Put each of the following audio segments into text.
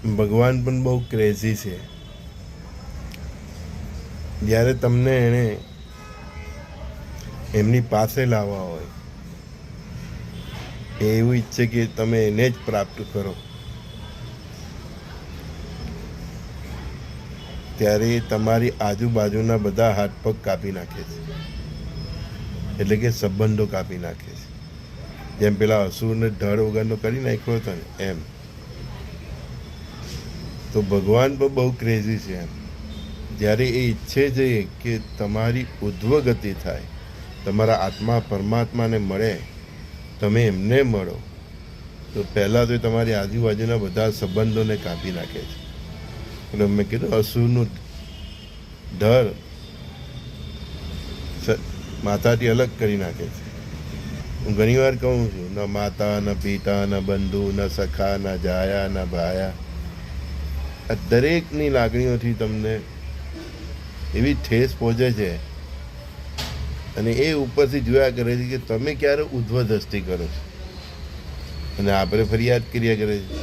ભગવાન પણ બહુ ક્રેઝી છે. જ્યારે તમને એણે એમની પાસે લાવવા હોય એ એવું ઈચ્છે કે તમે એને જ પ્રાપ્ત કરો, ત્યારે તમારી આજુબાજુના બધા હાથ પગ કાપી નાખે છે, એટલે કે સંબંધો કાપી નાખે છે. જેમ પેલા અસુરને ધડ વગરનો કરી નાખ્યો હતો ને એમ. તો ભગવાન પણ બહુ ક્રેઝી છે એમ. જ્યારે એ ઈચ્છે છે કે તમારી ઉધ્વ ગતિ થાય, તમારા આત્મા પરમાત્માને મળે, તમે એમને મળો, તો પહેલાં તો તમારી આજુબાજુના બધા સંબંધોને કાપી નાખે છે. એટલે મેં કીધું અસુરનું ધડ માતાથી અલગ કરી નાખે છે. હું ઘણી વાર કહું છું, ન માતા, ન પિતા, ન બંધુ, ન સખા, ન જાયા, ન ભાયા, આ દરેકની લાગણીઓથી તમને એવી ઠેસ પહોંચે છે અને એ ઉપરથી જોયા કરે છે કે તમે ક્યારે ઉધ્વ દ્રષ્ટિ કરો છો, અને આપણે ફરિયાદ કર્યા કરે છે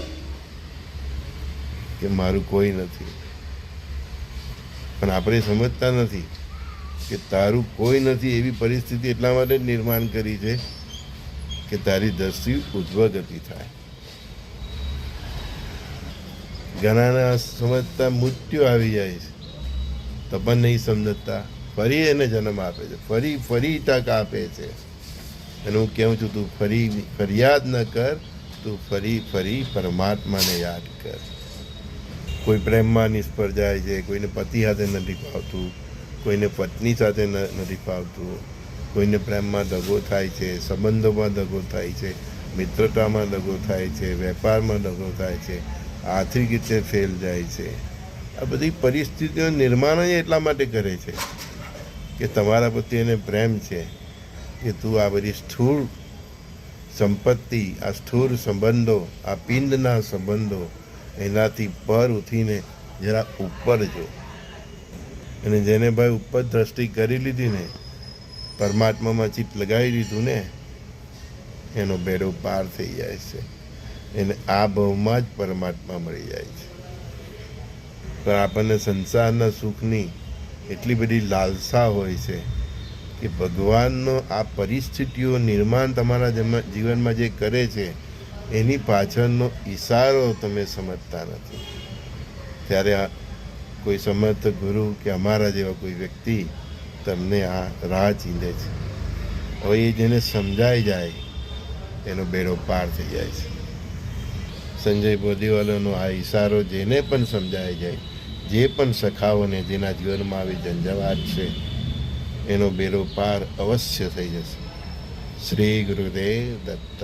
કે મારું કોઈ નથી. પણ આપણે સમજતા નથી કે તારું કોઈ નથી એવી પરિસ્થિતિ એટલા માટે જ નિર્માણ કરી છે કે તારી દ્રષ્ટિ ઉધ્વ ગતિ થાય. ઘણાના સમજતા મૃત્યુ આવી જાય છે તો પણ નહીં સમજતા, ફરી એને જન્મ આપે છે, ફરી તક આપે છે. અને હું કહું છું, તું ફરિયાદ ન કર, તું ફરી પરમાત્માને યાદ કર. કોઈ પ્રેમમાં નિષ્ફળ જાય છે, કોઈને પતિ સાથે નથી ફાવતું, કોઈને પત્ની સાથે નથી ફાવતું, કોઈને પ્રેમમાં દગો થાય છે, સંબંધોમાં દગો થાય છે, મિત્રતામાં દગો થાય છે, વેપારમાં દગો થાય છે, આર્થિક રીતે ફેલ જાય છે. આ બધી પરિસ્થિતિઓ નિર્માણ જ એટલા માટે કરે છે કે તમારા પ્રત્યે એને પ્રેમ છે કે તું આ બધી સ્થૂળ સંપત્તિ, આ સ્થૂળ સંબંધો, આ પિંડના સંબંધો, એનાથી પર ઉઠીને જરા ઉપર જો. અને જેને ભાઈ ઉપર દ્રષ્ટિ કરી લીધી ને, પરમાત્મામાં ચિત્ત લગાવી દીધું ને, એનો બેડો પાર થઈ જાય છે. એને આ ભાવમાં જ પરમાત્મા મળી જાય છે. પણ આપણને સંસારના સુખની એટલી બધી લાલસા હોય છે કે ભગવાનનો આ પરિસ્થિતિઓ નિર્માણ તમારા જીવનમાં જે કરે છે એની પાછળનો ઈશારો તમે સમજતા નથી. ત્યારે કોઈ સમર્થ ગુરુ કે અમારા જેવા કોઈ વ્યક્તિ તમને આ રાહ ચીંધે છે. હવે એ જેને સમજાઈ જાય એનો બેડો પાર થઈ જાય છે. સંજય બોધીવાલાનો આ ઈશારો જેને પણ સમજાઈ જાય, જે પણ સખાઓને જેના જીવનમાં આવી ઝંઝાવાત છે, એનો બેડો પાર અવશ્ય થઈ જશે. શ્રી ગુરુદેવ દત્ત.